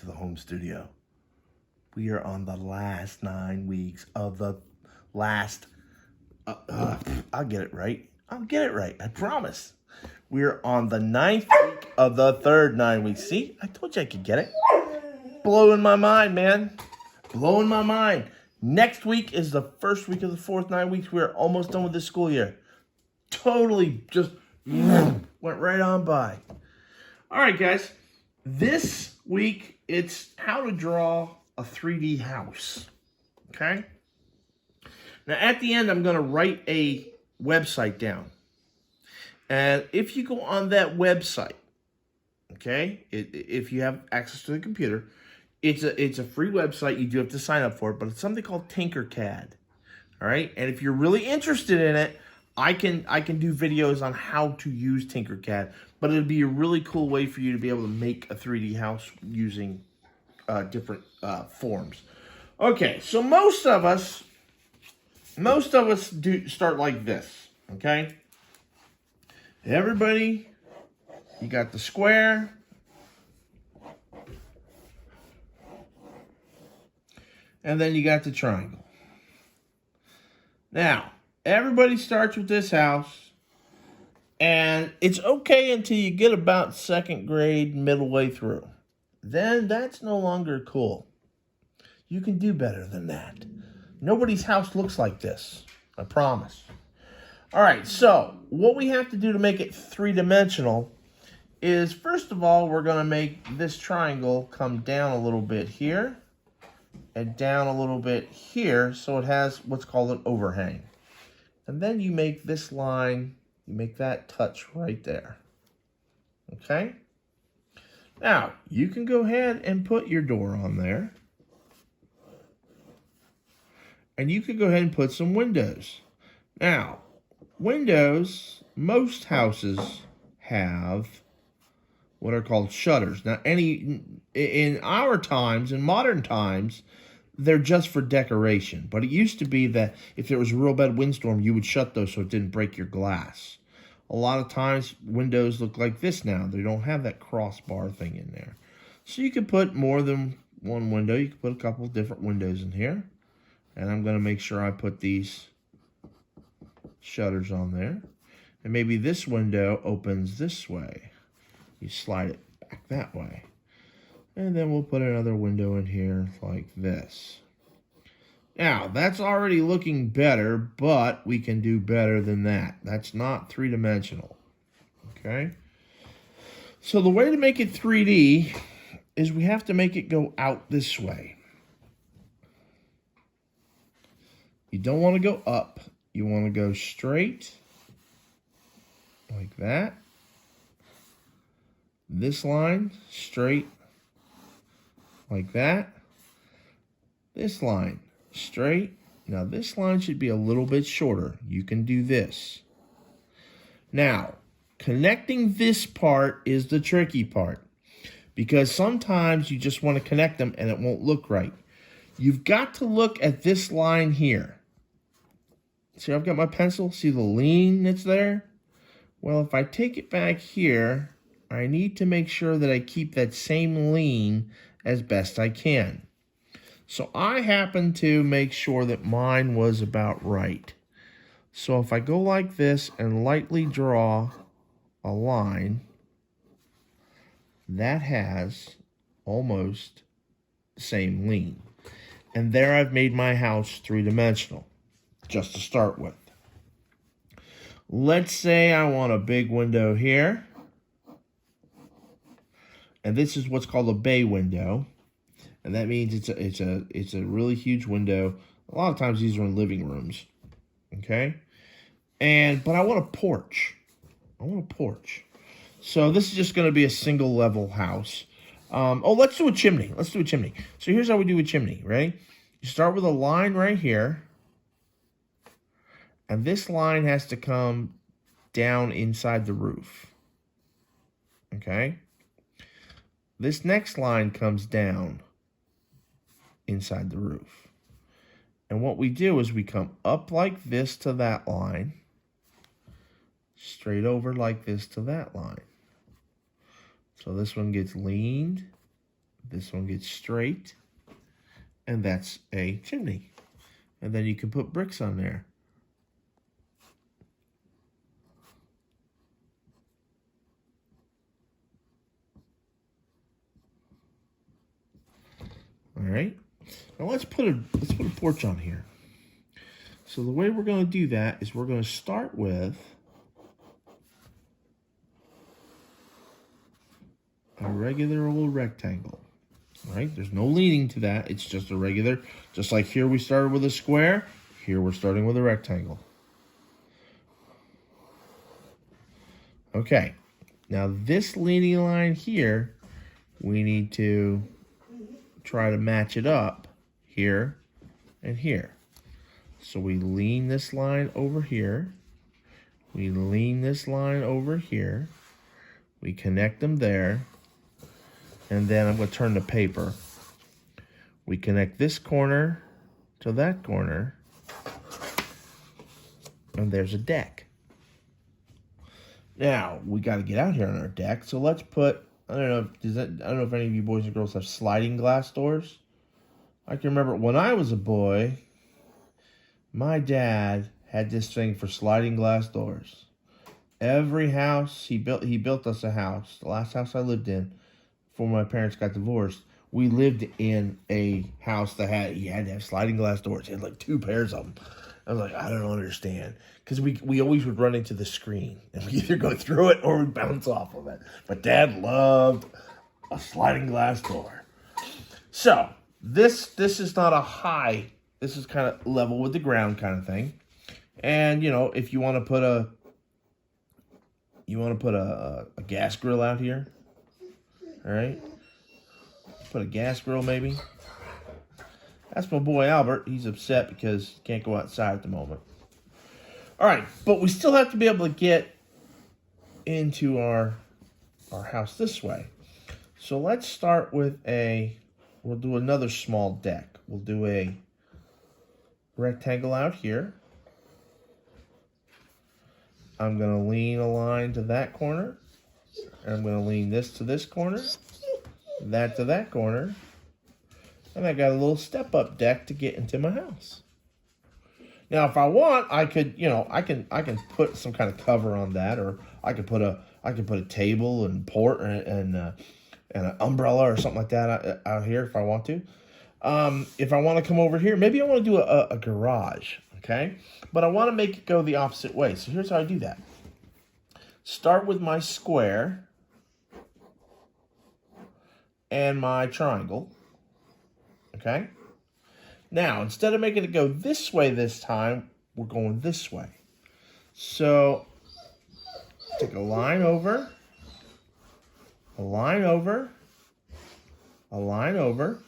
to the home studio. We are on the last 9 weeks of the last, I'll get it right. I promise. We're on the 9th week of the third 9 weeks. See, I told you I could get it. Blowing my mind, man. Blowing my mind. Next week is the first week of the fourth 9 weeks. We're almost done with this school year. Totally just went right on by. All right, guys. This week, it's how to draw a 3D house. Okay? Now, at the end, I'm going to write a website down. And if you go on that website, okay, if you have access to the computer, it's a free website. You do have to sign up for it, but it's something called Tinkercad. All right? And if you're really interested in it, I can do videos on how to use Tinkercad, but it'd be a really cool way for you to be able to make a 3D house using different forms. Okay, so most of us do start like this. Okay, everybody, you got the square, and then you got the triangle. Now, everybody starts with this house, and it's okay until you get about second grade, middle way through. Then that's no longer cool. You can do better than that. Nobody's house looks like this, I promise. All right, so what we have to do to make it three-dimensional is, first of all, we're going to make this triangle come down a little bit here and down a little bit here, so it has what's called an overhang. And then you make this line, you make that touch right there. Okay? Now, you can go ahead and put your door on there. And you can go ahead and put some windows. Now, windows, most houses have what are called shutters. Now, in our times, in modern times, they're just for decoration. But it used to be that if there was a real bad windstorm, you would shut those so it didn't break your glass. A lot of times, windows look like this now. They don't have that crossbar thing in there. So you could put more than one window. You could put a couple of different windows in here. And I'm going to make sure I put these shutters on there. And maybe this window opens this way. You slide it back that way. And then we'll put another window in here like this. Now, that's already looking better, but we can do better than that. That's not three-dimensional. Okay? So the way to make it 3D is we have to make it go out this way. You don't want to go up. You want to go straight like that. This line straight like that. This line straight. Now this line should be a little bit shorter. You can do this. Now, connecting this part is the tricky part, because sometimes you just want to connect them and it won't look right. You've got to look at this line here. See, I've got my pencil. See the lean that's there? Well, if I take it back here, I need to make sure that I keep that same lean as best I can. So I happen to make sure that mine was about right. So if I go like this and lightly draw a line, that has almost the same lean. And there I've made my house three-dimensional, just to start with. Let's say I want a big window here. And this is what's called a bay window. And that means it's a really huge window. A lot of times these are in living rooms. Okay? But I want a porch. So this is just going to be a single level house. Let's do a chimney. So here's how we do a chimney. Ready? You start with a line right here. And this line has to come down inside the roof. Okay? This next line comes down inside the roof. And what we do is we come up like this to that line, straight over like this to that line. So this one gets leaned This one gets straight. And that's a chimney. And then you can put bricks on there. All right. Now let's put a porch on here. So the way we're going to do that is we're going to start with a regular old rectangle. All right, there's no leaning to that. It's just a regular, just like here we started with a square, here we're starting with a rectangle. Okay, now this leaning line here, we need to try to match it up here and here. So we lean this line over here. We lean this line over here. We connect them there. And then I'm going to turn the paper. We connect this corner to that corner. And there's a deck. Now, we got to get out here on our deck. So let's put, I don't know if any of you boys and girls have sliding glass doors. I can remember when I was a boy, my dad had this thing for sliding glass doors. Every house, he built us a house. The last house I lived in, before my parents got divorced, we lived in a house that had to have sliding glass doors. It had like 2 pairs of them. I was like, I don't understand. Because we always would run into the screen. And we either go through it or we bounce off of it. But Dad loved a sliding glass door. So, this is not a high. This is kind of level with the ground kind of thing. And, you know, if you want to put a gas grill out here. All right, put a gas grill maybe. That's my boy Albert. He's upset because he can't go outside at the moment. All right, but we still have to be able to get into our house this way. So let's start with we'll do another small deck. We'll do a rectangle out here. I'm going to lean a line to that corner. And I'm going to lean this to this corner, that to that corner, and I got a little step-up deck to get into my house. Now, if I want, I could, I can put some kind of cover on that, or I could put a table and and an umbrella or something like that out here if I want to. If I want to come over here, maybe I want to do a garage, okay? But I want to make it go the opposite way. So here's how I do that. Start with my square and my triangle, okay? Now, instead of making it go this way this time, we're going this way. So, take a line over, a line over, a line over.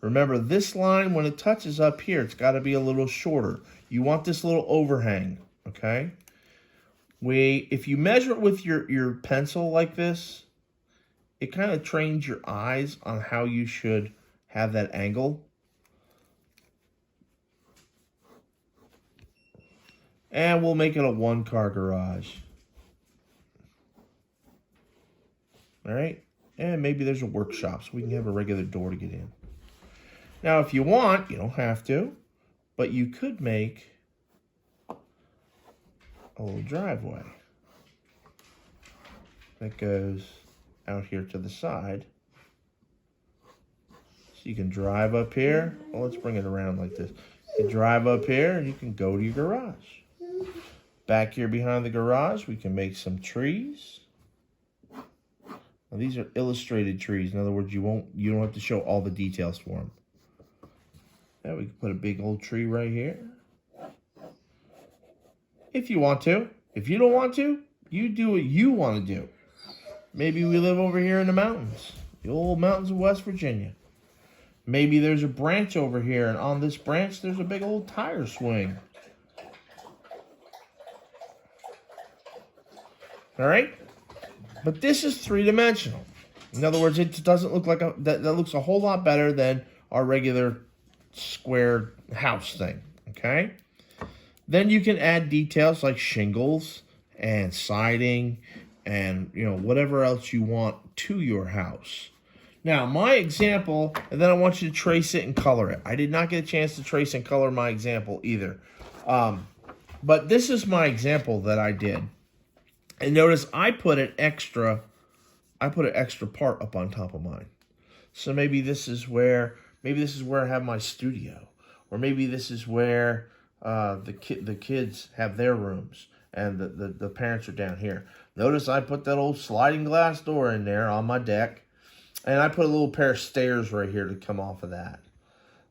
Remember, this line, when it touches up here, it's got to be a little shorter. You want this little overhang, okay? If you measure it with your pencil like this, it kind of trains your eyes on how you should have that angle. And we'll make it a 1-car garage. All right? And maybe there's a workshop so we can have a regular door to get in. Now, if you want, you don't have to, but you could make a little driveway that goes out here to the side. So you can drive up here. Well, let's bring it around like this. You can drive up here and you can go to your garage. Back here behind the garage, we can make some trees. Now, these are illustrated trees. In other words, you don't have to show all the details for them. Now we can put a big old tree right here. If you want to. If you don't want to, you do what you want to do. Maybe we live over here in the mountains. The old mountains of West Virginia. Maybe there's a branch over here, and on this branch there's a big old tire swing. All right? But this is 3-dimensional. In other words, it doesn't look like that looks a whole lot better than our regular square house thing. Okay? Then you can add details like shingles and siding and, whatever else you want to your house. Now, my example, and then I want you to trace it and color it. I did not get a chance to trace and color my example either. But this is my example that I did. And notice I put an extra part up on top of mine. So maybe this is where I have my studio. Or maybe this is where the kids have their rooms and the parents are down here. Notice I put that old sliding glass door in there on my deck. And I put a little pair of stairs right here to come off of that.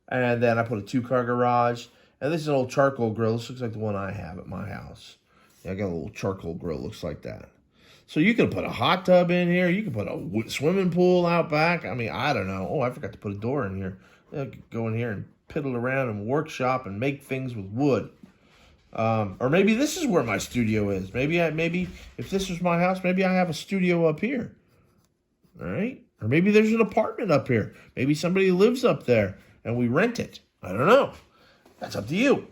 And then I put a 2-car garage. And this is an old charcoal grill. This looks like the one I have at my house. Yeah, I got a little charcoal grill. Looks like that. So you can put a hot tub in here. You can put a swimming pool out back. I mean, I don't know. Oh, I forgot to put a door in here. I could go in here and piddle around and workshop and make things with wood. Or maybe this is where my studio is. Maybe if this was my house, maybe I have a studio up here. All right? Or maybe there's an apartment up here. Maybe somebody lives up there and we rent it. I don't know. That's up to you.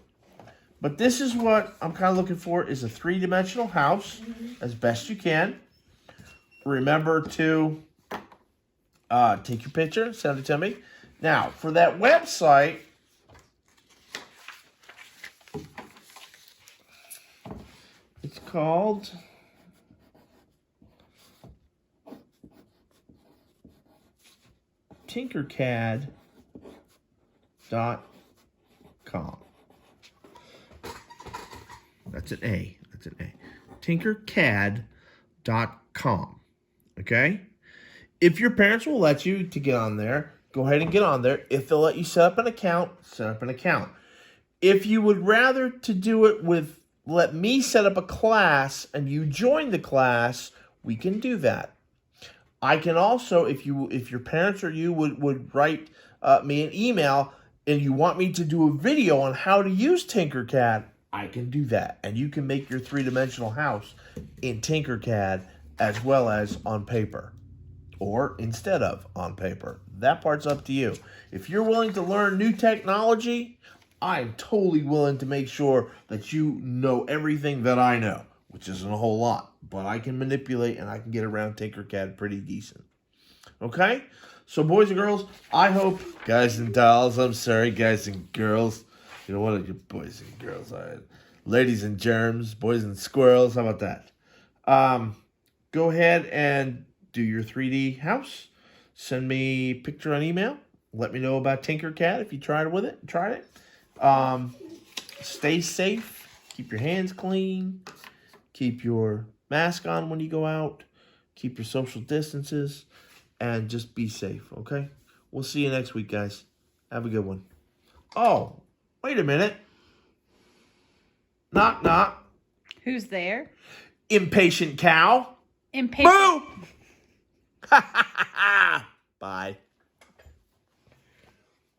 But this is what I'm kind of looking for, is a 3-dimensional house as best you can. Remember to take your picture, send it to me. Now, for that website, it's called tinkercad.com. That's an A. That's an A. tinkercad.com. Okay? If your parents will let you to get on there, go ahead and get on there. If they'll let you set up an account, set up an account. If you would rather to do it with let me set up a class and you join the class, we can do that. I can also, if your parents or you would write me an email and you want me to do a video on how to use Tinkercad, I can do that. And you can make your 3-dimensional house in Tinkercad as well as on paper. Or instead of on paper. That part's up to you. If you're willing to learn new technology, I'm totally willing to make sure that you know everything that I know, which isn't a whole lot. But I can manipulate and I can get around Tinkercad pretty decent. Okay? So boys and girls, I hope, guys and dolls, I'm sorry, guys and girls. You know, what are you boys and girls? Ladies and germs, boys and squirrels, how about that? Go ahead and do your 3D house. Send me a picture on email. Let me know about Tinkercad if you tried it. Stay safe. Keep your hands clean. Keep your mask on when you go out. Keep your social distances. And just be safe, okay? We'll see you next week, guys. Have a good one. Oh, wait a minute. Knock, knock. Who's there? Impatient cow. Impatient. Boo! Bye.